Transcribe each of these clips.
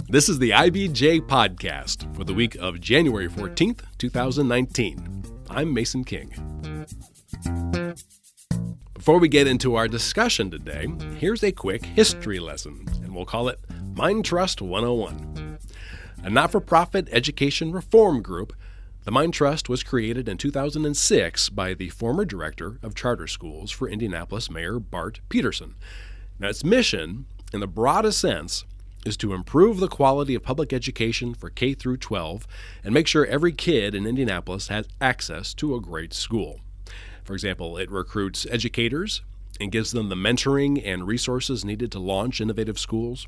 This is the IBJ podcast for the week of January 14th, 2019. I'm Mason King. Before we get into our discussion today, here's a quick history lesson, and we'll call it Mind Trust 101. A not-for-profit education reform group, the Mind Trust was created in 2006 by the former director of charter schools for Indianapolis, Mayor Bart Peterson. Now, its mission, in the broadest sense, is to improve the quality of public education for K through 12 and make sure every kid in Indianapolis has access to a great school. For example, it recruits educators and gives them the mentoring and resources needed to launch innovative schools.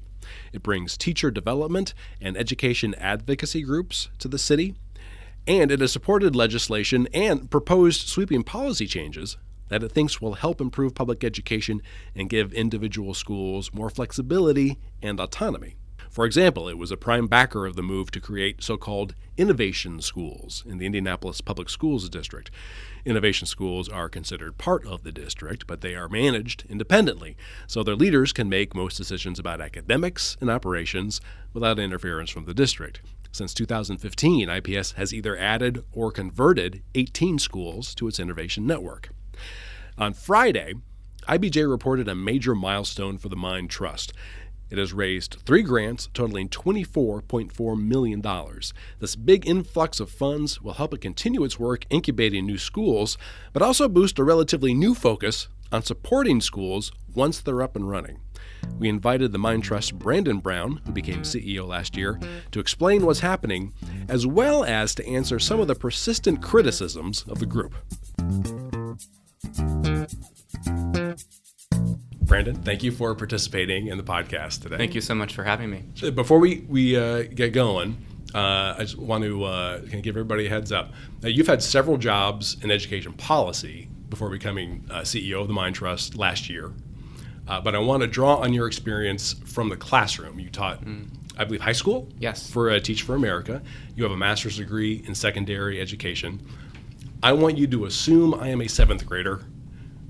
It brings teacher development and education advocacy groups to the city. And it has supported legislation and proposed sweeping policy changes that it thinks will help improve public education and give individual schools more flexibility and autonomy. For example, it was a prime backer of the move to create so-called innovation schools in the Indianapolis Public Schools district. Innovation schools are considered part of the district, but they are managed independently, so their leaders can make most decisions about academics and operations without interference from the district. Since 2015, IPS has either added or converted 18 schools to its innovation network. On Friday, IBJ reported a major milestone for the Mind Trust. It has raised 3 grants totaling $24.4 million. This big influx of funds will help it continue its work incubating new schools, but also boost a relatively new focus on supporting schools once they're up and running. We invited the Mind Trust's Brandon Brown, who became CEO last year, to explain what's happening, as well as to answer some of the persistent criticisms of the group. Brandon, thank you for participating in the podcast today. Thank you so much for having me. Before we get going, I just want to give everybody a heads up. You've had several jobs in education policy before becoming CEO of the Mind Trust last year. But I want to draw on your experience from the classroom. You taught, I believe, high school? Yes. For Teach for America. You have a master's degree in secondary education. I want you to assume I am a 7th grader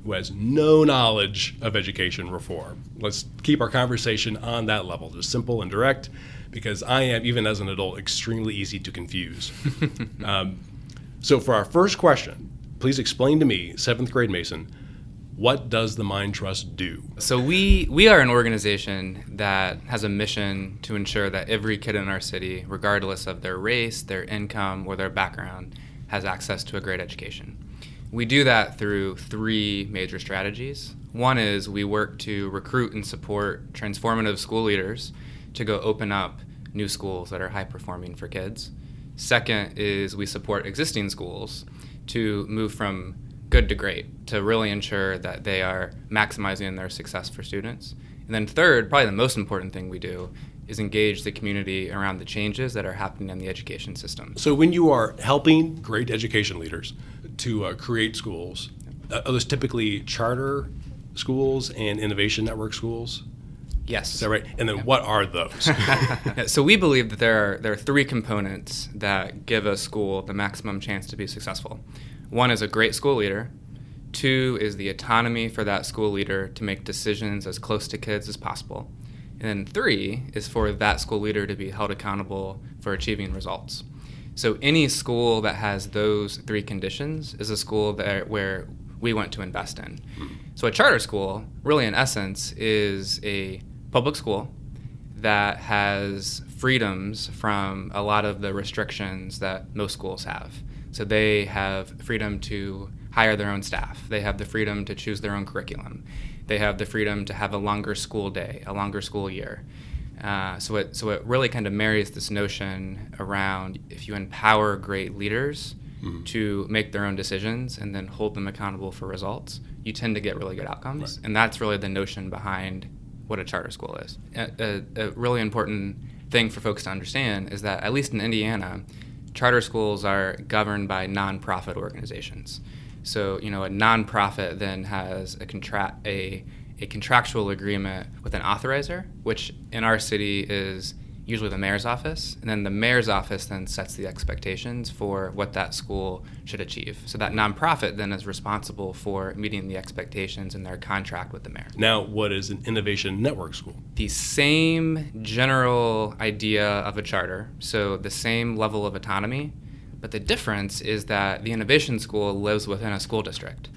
who has no knowledge of education reform. Let's keep our conversation on that level, just simple and direct, because I am, even as an adult, extremely easy to confuse. So for our first question, please explain to me, 7th grade Mason, what does the Mind Trust do? So we are an organization that has a mission to ensure that every kid in our city, regardless of their race, their income, or their background, has access to a great education. We do that through 3 major strategies. One is we work to recruit and support transformative school leaders to go open up new schools that are high performing for kids. Second is we support existing schools to move from good to great, to really ensure that they are maximizing their success for students. And then third, probably the most important thing we do, is engage the community around the changes that are happening in the education system. So when you are helping great education leaders to create schools, are those typically charter schools and innovation network schools? Yes. Is that right? And then what are those? So we believe that there are 3 components that give a school the maximum chance to be successful. One is a great school leader. 2 is the autonomy for that school leader to make decisions as close to kids as possible. And then 3 is for that school leader to be held accountable for achieving results. So any school that has those 3 conditions is a school where we want to invest in. So a charter school, really in essence, is a public school that has freedoms from a lot of the restrictions that most schools have. So they have freedom to hire their own staff. They have the freedom to choose their own curriculum. They have the freedom to have a longer school day, a longer school year. So it really kind of marries this notion around if you empower great leaders to make their own decisions and then hold them accountable for results, you tend to get really good outcomes. Right. And that's really the notion behind what a charter school is. A really important thing for folks to understand is that, at least in Indiana, charter schools are governed by nonprofit organizations. So, a nonprofit then has a contractual agreement with an authorizer, which in our city is usually the mayor's office, and then the mayor's office then sets the expectations for what that school should achieve. So that nonprofit then is responsible for meeting the expectations in their contract with the mayor. Now, what is an innovation network school? The same general idea of a charter, so the same level of autonomy, but the difference is that the innovation school lives within a school district.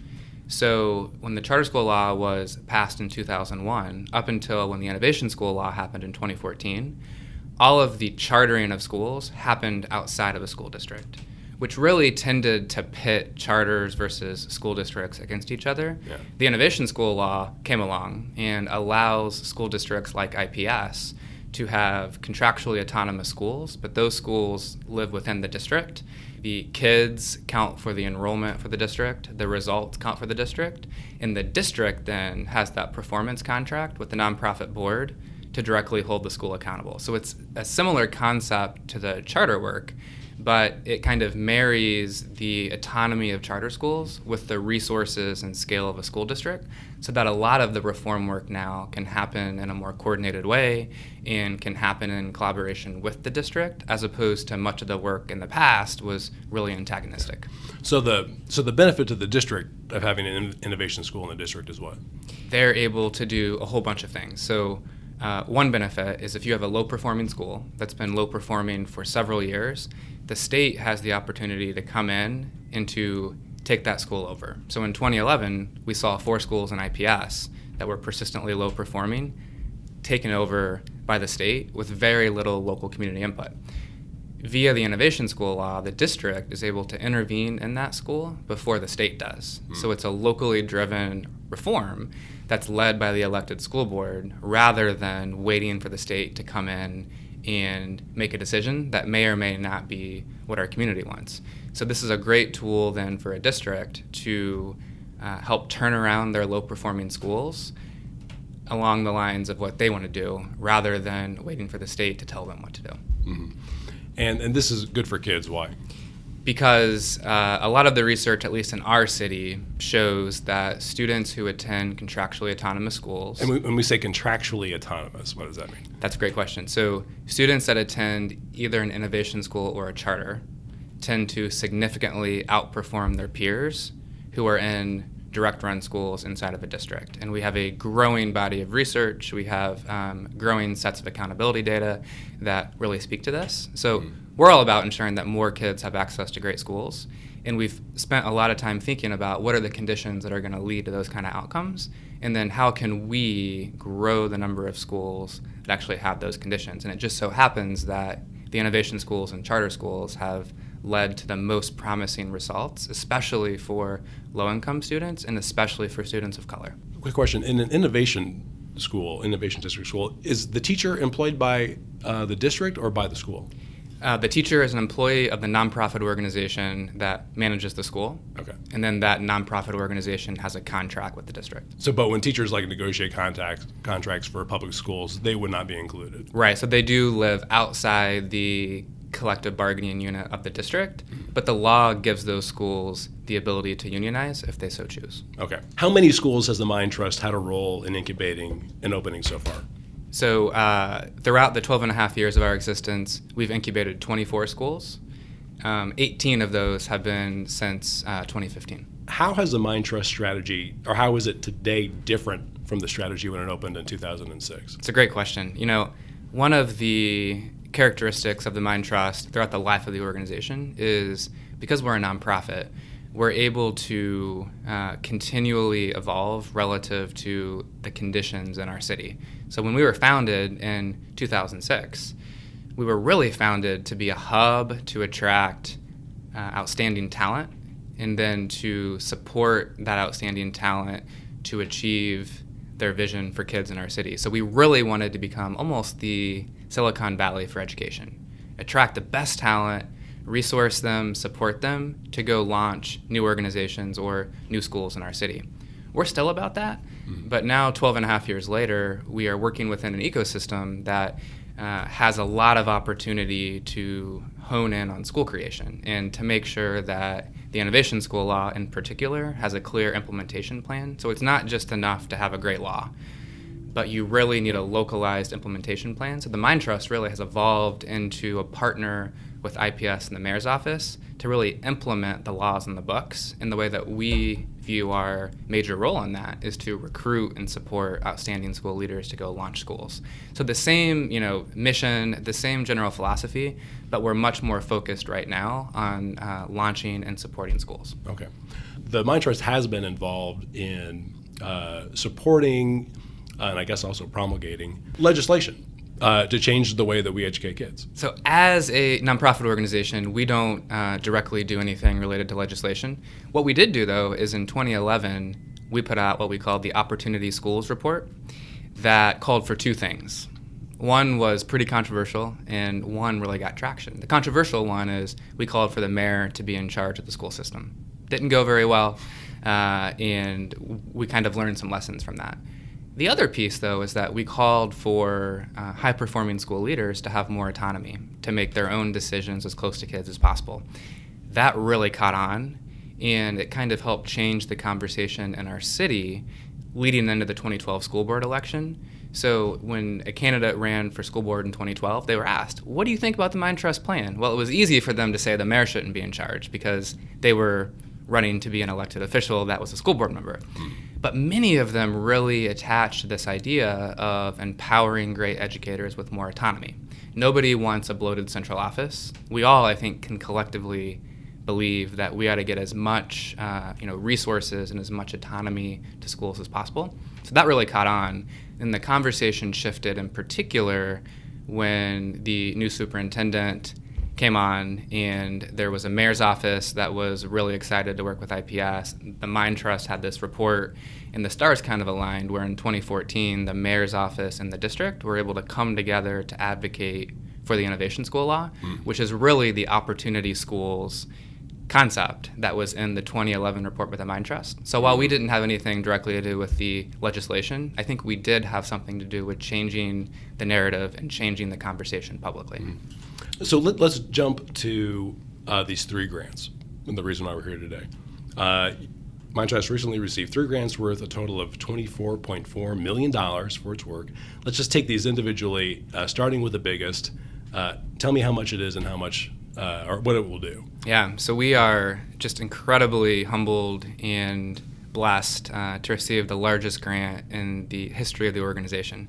So when the charter school law was passed in 2001, up until when the innovation school law happened in 2014, all of the chartering of schools happened outside of a school district, which really tended to pit charters versus school districts against each other. Yeah. The innovation school law came along and allows school districts like IPS to have contractually autonomous schools, but those schools live within the district. The kids count for the enrollment for the district, the results count for the district, and the district then has that performance contract with the nonprofit board to directly hold the school accountable. So it's a similar concept to the charter work, but it kind of marries the autonomy of charter schools with the resources and scale of a school district, so that a lot of the reform work now can happen in a more coordinated way and can happen in collaboration with the district, as opposed to much of the work in the past was really antagonistic. So the benefit to the district of having an innovation school in the district is what? They're able to do a whole bunch of things. So one benefit is if you have a low-performing school that's been low-performing for several years, the state has the opportunity to come in and to take that school over. So in 2011, we saw 4 schools in IPS that were persistently low-performing taken over by the state with very little local community input. Via the innovation school law, the district is able to intervene in that school before the state does. So it's a locally driven reform that's led by the elected school board rather than waiting for the state to come in and make a decision that may or may not be what our community wants. So this is a great tool then for a district to help turn around their low-performing schools along the lines of what they want to do rather than waiting for the state to tell them what to do. Mm-hmm. And this is good for kids. Why? Because a lot of the research, at least in our city, shows that students who attend contractually autonomous schools... And when we say contractually autonomous, what does that mean? That's a great question. So students that attend either an innovation school or a charter tend to significantly outperform their peers who are in direct run schools inside of a district. And we have a growing body of research. We have growing sets of accountability data that really speak to this. So we're all about ensuring that more kids have access to great schools. And we've spent a lot of time thinking about what are the conditions that are going to lead to those kind of outcomes. And then how can we grow the number of schools that actually have those conditions. And it just so happens that the innovation schools and charter schools have led to the most promising results, especially for low-income students and especially for students of color. Quick question. In an innovation district school, is the teacher employed by the district or by the school? The teacher is an employee of the nonprofit organization that manages the school. Okay. And then that nonprofit organization has a contract with the district. So, but when teachers negotiate contracts for public schools, they would not be included? Right. So they do live outside the collective bargaining unit of the district, but the law gives those schools the ability to unionize if they so choose. Okay. How many schools has the Mind Trust had a role in incubating and opening so far? So throughout the 12 and a half years of our existence, we've incubated 24 schools. 18 of those have been since 2015. How has the Mind Trust strategy, or how is it today different from the strategy when it opened in 2006? It's a great question. You know, one of the characteristics of the Mind Trust throughout the life of the organization is because we're a nonprofit, we're able to continually evolve relative to the conditions in our city. So when we were founded in 2006, we were really founded to be a hub to attract outstanding talent and then to support that outstanding talent to achieve their vision for kids in our city. So we really wanted to become almost the Silicon Valley for education. Attract the best talent, resource them, support them to go launch new organizations or new schools in our city. We're still about that, but now 12 and a half years later, we are working within an ecosystem that has a lot of opportunity to hone in on school creation and to make sure that the innovation school law in particular has a clear implementation plan. So it's not just enough to have a great law. but you really need a localized implementation plan. So the Mind Trust really has evolved into a partner with IPS and the mayor's office to really implement the laws in the books. And the way that we view our major role in that is to recruit and support outstanding school leaders to go launch schools. So the same, mission, the same general philosophy, but we're much more focused right now on launching and supporting schools. Okay. The Mind Trust has been involved in supporting and I guess also promulgating legislation to change the way that we educate kids. So as a nonprofit organization, we don't directly do anything related to legislation. What we did do, though, is in 2011, we put out what we called the Opportunity Schools Report that called for two things. One was pretty controversial, and one really got traction. The controversial one is we called for the mayor to be in charge of the school system. Didn't go very well, and we kind of learned some lessons from that. The other piece, though, is that we called for high-performing school leaders to have more autonomy, to make their own decisions as close to kids as possible. That really caught on, and it kind of helped change the conversation in our city leading into the 2012 school board election. So when a candidate ran for school board in 2012, they were asked, what do you think about the Mind Trust plan? Well, it was easy for them to say the mayor shouldn't be in charge because they were running to be an elected official that was a school board member. But many of them really attached to this idea of empowering great educators with more autonomy. Nobody wants a bloated central office. We all, I think, can collectively believe that we ought to get as much resources and as much autonomy to schools as possible. So that really caught on. And the conversation shifted in particular when the new superintendent came on and there was a mayor's office that was really excited to work with IPS. The Mind Trust had this report and the stars kind of aligned where in 2014 the mayor's office and the district were able to come together to advocate for the Innovation School Law, which is really the Opportunity Schools concept that was in the 2011 report with the Mind Trust. So while we didn't have anything directly to do with the legislation, I think we did have something to do with changing the narrative and changing the conversation publicly. So let's jump to these three grants and the reason why we're here today. Mind Trust recently received 3 grants worth a total of $24.4 million for its work. Let's just take these individually, starting with the biggest. Tell me how much it is and how much or what it will do. Yeah, so we are just incredibly humbled and blessed to receive the largest grant in the history of the organization.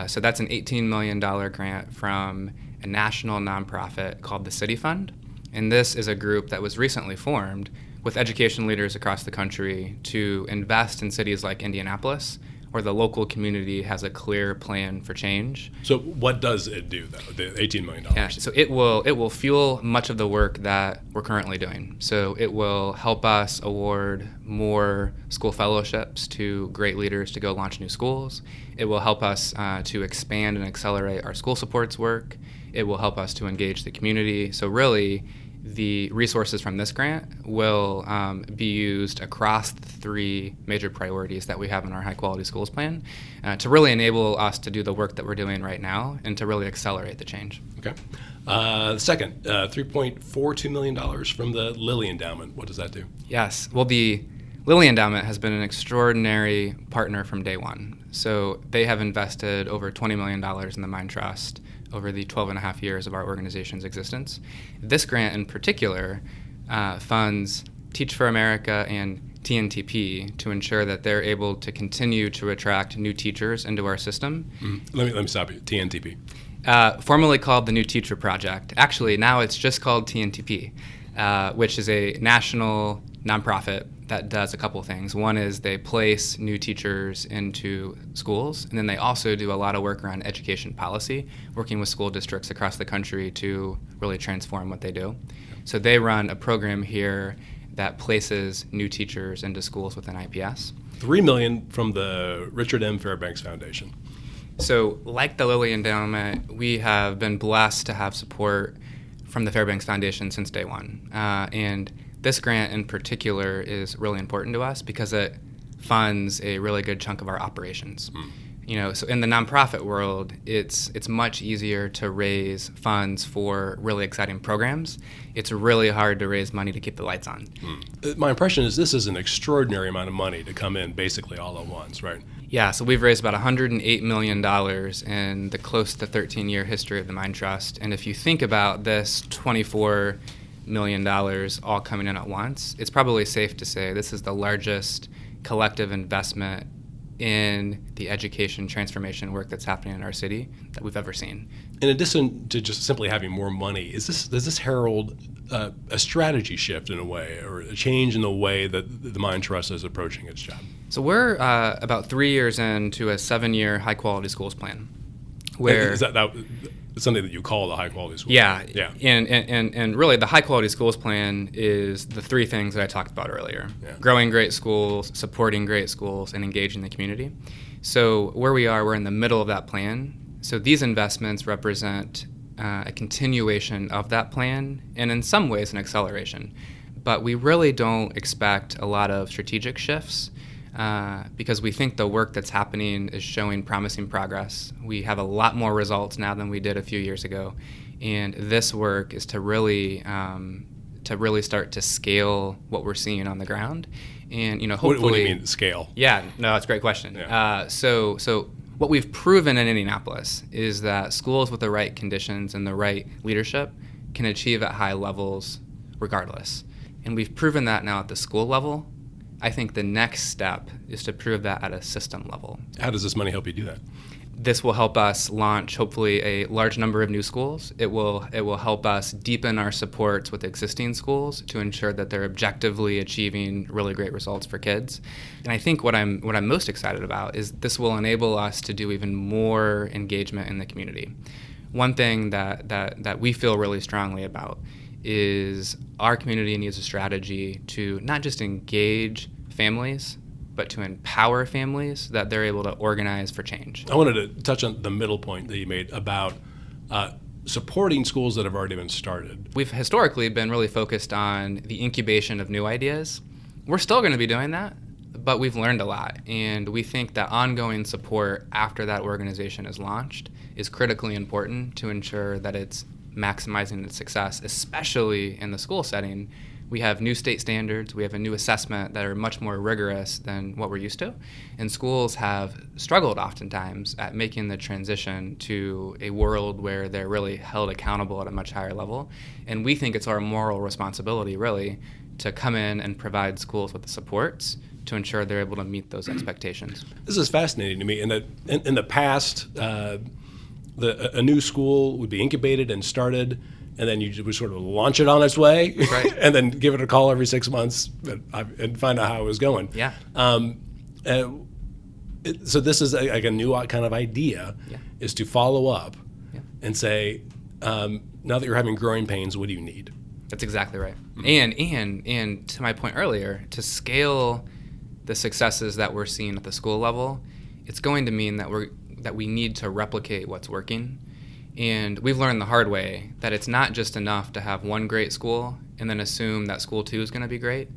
So that's an $18 million grant from a national nonprofit called the City Fund. And this is a group that was recently formed with education leaders across the country to invest in cities like Indianapolis, where the local community has a clear plan for change. So what does it do, though, the $18 million? Yeah, so it will fuel much of the work that we're currently doing. So it will help us award more school fellowships to great leaders to go launch new schools. It will help us to expand and accelerate our school supports work. It will help us to engage the community. So really, the resources from this grant will be used across the 3 major priorities that we have in our high quality schools plan to really enable us to do the work that we're doing right now and to really accelerate the change. Okay. The second, $3.42 million from the Lilly Endowment. What does that do? Yes. Well, the Lilly Endowment has been an extraordinary partner from day one. So they have invested over $20 million in the Mind Trust over the 12 and a half years of our organization's existence. This grant in particular funds Teach for America and TNTP to ensure that they're able to continue to attract new teachers into our system. Let me stop you. TNTP. Formerly called the New Teacher Project. Actually, now it's just called TNTP, which is a national nonprofit that does a couple of things. One is they place new teachers into schools, and then they also do a lot of work around education policy, working with school districts across the country to really transform what they do. So they run a program here that places new teachers into schools within IPS. $3 million from the Richard M. Fairbanks Foundation. So like the Lilly Endowment, we have been blessed to have support from the Fairbanks Foundation since day one. And this grant in particular is really important to us because it funds a really good chunk of our operations. So in the nonprofit world, it's much easier to raise funds for really exciting programs. It's really hard to raise money to keep the lights on. My impression is this is an extraordinary amount of money to come in basically all at once, right? Yeah, so we've raised about $108 million in the close to 13-year history of the Mind Trust. And if you think about this $24 million all coming in at once, it's probably safe to say this is the largest collective investment in the education transformation work that's happening in our city that we've ever seen. In addition to just simply having more money, does this herald a strategy shift in a way, or a change in the way that the Mind Trust is approaching its job? So we're about 3 years into a 7-year high quality schools plan. Where is that something that you call the high quality schools? Yeah. Yeah. And really the high quality schools plan is the three things that I talked about earlier. Yeah. Growing great schools, supporting great schools, and engaging the community. So where we are, we're in the middle of that plan. So these investments represent a continuation of that plan, and in some ways an acceleration. But we really don't expect a lot of strategic shifts because we think the work that's happening is showing promising progress. We have a lot more results now than we did a few years ago, and this work is to really start to scale what we're seeing on the ground. And hopefully. What do you mean scale? Yeah, no, that's a great question. Yeah. So what we've proven in Indianapolis is that schools with the right conditions and the right leadership can achieve at high levels regardless. And we've proven that now at the school level. I think the next step is to prove that at a system level. How does this money help you do that? This will help us launch, hopefully, a large number of new schools. It will help us deepen our supports with existing schools to ensure that they're objectively achieving really great results for kids. And I think what I'm most excited about is this will enable us to do even more engagement in the community. One thing that we feel really strongly about is our community needs a strategy to not just engage families, but to empower families that they're able to organize for change. I wanted to touch on the middle point that you made about supporting schools that have already been started. We've historically been really focused on the incubation of new ideas. We're still going to be doing that, but we've learned a lot, and we think that ongoing support after that organization is launched is critically important to ensure that it's maximizing its success, especially in the school setting. We have new state standards, we have a new assessment that are much more rigorous than what we're used to. And schools have struggled oftentimes at making the transition to a world where they're really held accountable at a much higher level. And we think it's our moral responsibility, really, to come in and provide schools with the supports to ensure they're able to meet those expectations. This is fascinating to me. In the past, a new school would be incubated and started, and then you would sort of launch it on its way, right. and then give it a call every 6 months and find out how it was going. Yeah. So this is like a new kind of idea, is to follow up and say, now that you're having growing pains, what do you need? That's exactly right. Mm-hmm. And to my point earlier, to scale the successes that we're seeing at the school level, it's going to mean that we need to replicate what's working. And we've learned the hard way that it's not just enough to have one great school and then assume that school 2 is going to be great.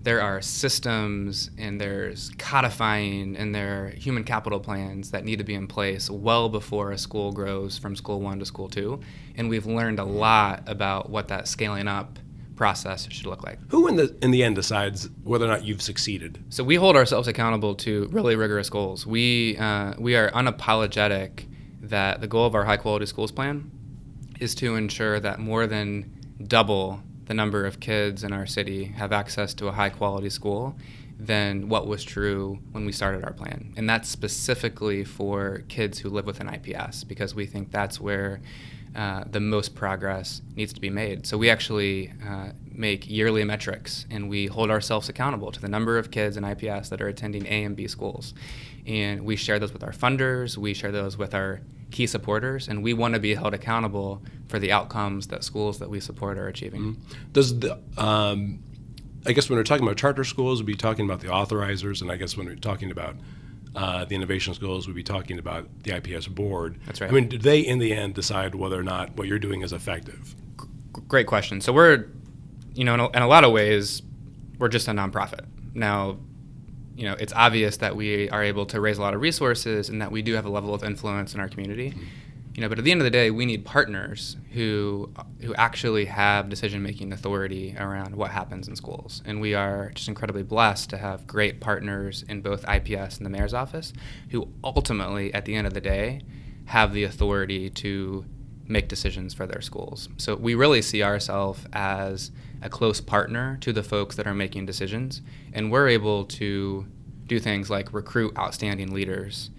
There are systems, and there's codifying, and there are human capital plans that need to be in place well before a school grows from school 1 to school 2. And we've learned a lot about what that scaling up process should look like. Who in the end decides whether or not you've succeeded? So we hold ourselves accountable to really rigorous goals. We are unapologetic that the goal of our high quality schools plan is to ensure that more than double the number of kids in our city have access to a high quality school than what was true when we started our plan. And that's specifically for kids who live within IPS, because we think that's where the most progress needs to be made. So we actually make yearly metrics, and we hold ourselves accountable to the number of kids in IPS that are attending A and B schools. And we share those with our funders, we share those with our key supporters, and we want to be held accountable for the outcomes that schools that we support are achieving. Mm-hmm. I guess when we're talking about charter schools, we'd be talking about the authorizers, and I guess when we're talking about the innovation schools, we'd be talking about the IPS board. That's right. I mean, do they in the end decide whether or not what you're doing is effective? Great question. So we're, in a lot of ways, we're just a nonprofit. Now, it's obvious that we are able to raise a lot of resources and that we do have a level of influence in our community. But at the end of the day, we need partners who actually have decision-making authority around what happens in schools. And we are just incredibly blessed to have great partners in both IPS and the mayor's office who ultimately, at the end of the day, have the authority to make decisions for their schools. So we really see ourselves as a close partner to the folks that are making decisions, and we're able to do things like recruit outstanding leaders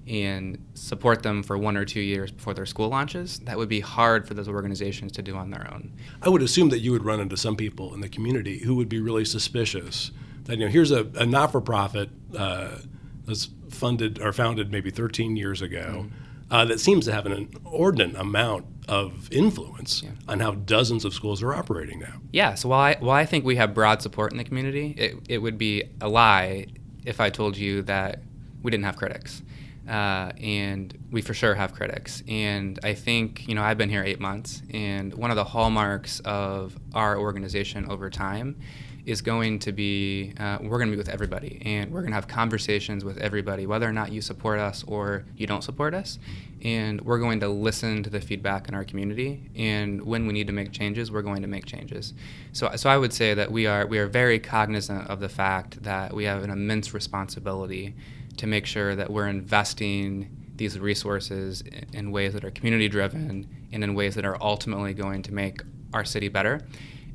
and support them for 1 or 2 years before their school launches. That would be hard for those organizations to do on their own. I would assume that you would run into some people in the community who would be really suspicious that, here's a not-for-profit that's funded or founded maybe 13 years ago that seems to have an inordinate amount of influence on how dozens of schools are operating now. Yeah, so while I think we have broad support in the community, it would be a lie if I told you that we didn't have critics. And we for sure have critics. And I think, I've been here 8 months, and one of the hallmarks of our organization over time is going to be, we're going to meet with everybody, and we're going to have conversations with everybody, whether or not you support us or you don't support us. And we're going to listen to the feedback in our community, and when we need to make changes, we're going to make changes. So I would say that we are very cognizant of the fact that we have an immense responsibility to make sure that we're investing these resources in ways that are community-driven and in ways that are ultimately going to make our city better.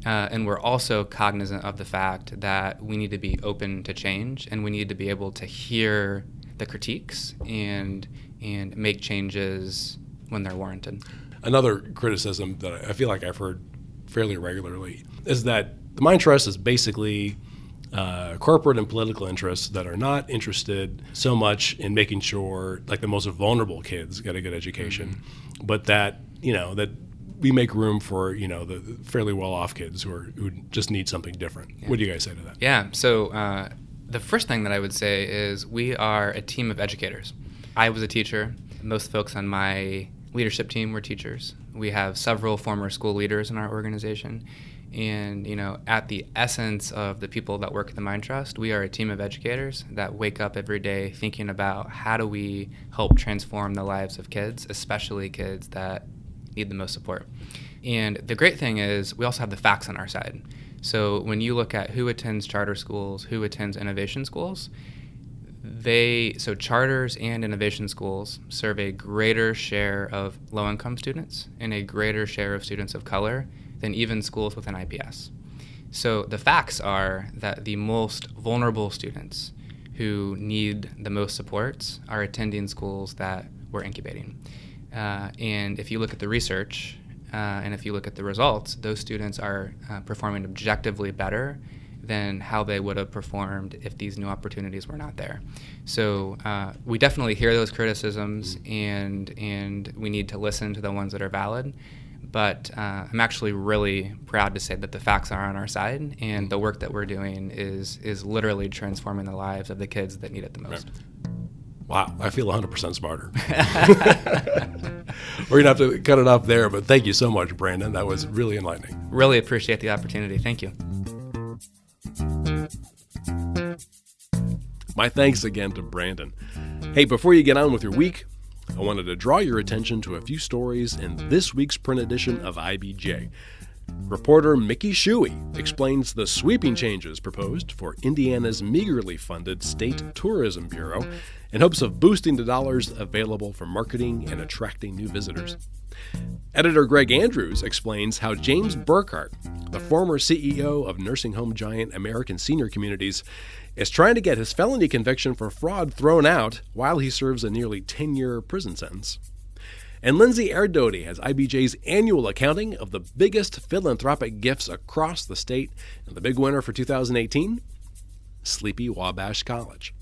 And we're also cognizant of the fact that we need to be open to change, and we need to be able to hear the critiques and make changes when they're warranted. Another criticism that I feel like I've heard fairly regularly is that the Mind Trust is basically corporate and political interests that are not interested so much in making sure like the most vulnerable kids get a good education, but that that we make room for the fairly well-off kids who just need something different. Yeah. What do you guys say to that? Yeah. So the first thing that I would say is we are a team of educators. I was a teacher. Most folks on my leadership team were teachers. We have several former school leaders in our organization. And, at the essence of the people that work at the Mind Trust, we are a team of educators that wake up every day thinking about how do we help transform the lives of kids, especially kids that need the most support. And the great thing is we also have the facts on our side. So when you look at who attends charter schools, who attends innovation schools, so charters and innovation schools serve a greater share of low-income students and a greater share of students of color than even schools within IPS. So the facts are that the most vulnerable students who need the most supports are attending schools that we're incubating. And if you look at the research and if you look at the results, those students are performing objectively better than how they would have performed if these new opportunities were not there. So we definitely hear those criticisms, and we need to listen to the ones that are valid. But I'm actually really proud to say that the facts are on our side, and the work that we're doing is literally transforming the lives of the kids that need it the most. Right. Wow, I feel 100% smarter. We're going to have to cut it off there, but thank you so much, Brandon. That was really enlightening. Really appreciate the opportunity. Thank you. My thanks again to Brandon. Hey, before you get on with your week, I wanted to draw your attention to a few stories in this week's print edition of IBJ. Reporter Mickey Shuey explains the sweeping changes proposed for Indiana's meagerly funded State Tourism Bureau in hopes of boosting the dollars available for marketing and attracting new visitors. Editor Greg Andrews explains how James Burkhart, the former CEO of nursing home giant American Senior Communities, is trying to get his felony conviction for fraud thrown out while he serves a nearly 10-year prison sentence. And Lindsay Erdody has IBJ's annual accounting of the biggest philanthropic gifts across the state, and the big winner for 2018, Sleepy Wabash College.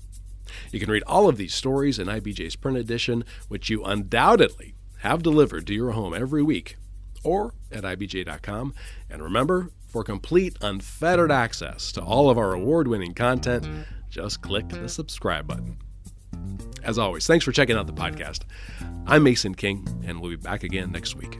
You can read all of these stories in IBJ's print edition, which you undoubtedly have delivered to your home every week, or at IBJ.com. And remember, for complete unfettered access to all of our award-winning content, just click the subscribe button. As always, thanks for checking out the podcast. I'm Mason King, and we'll be back again next week.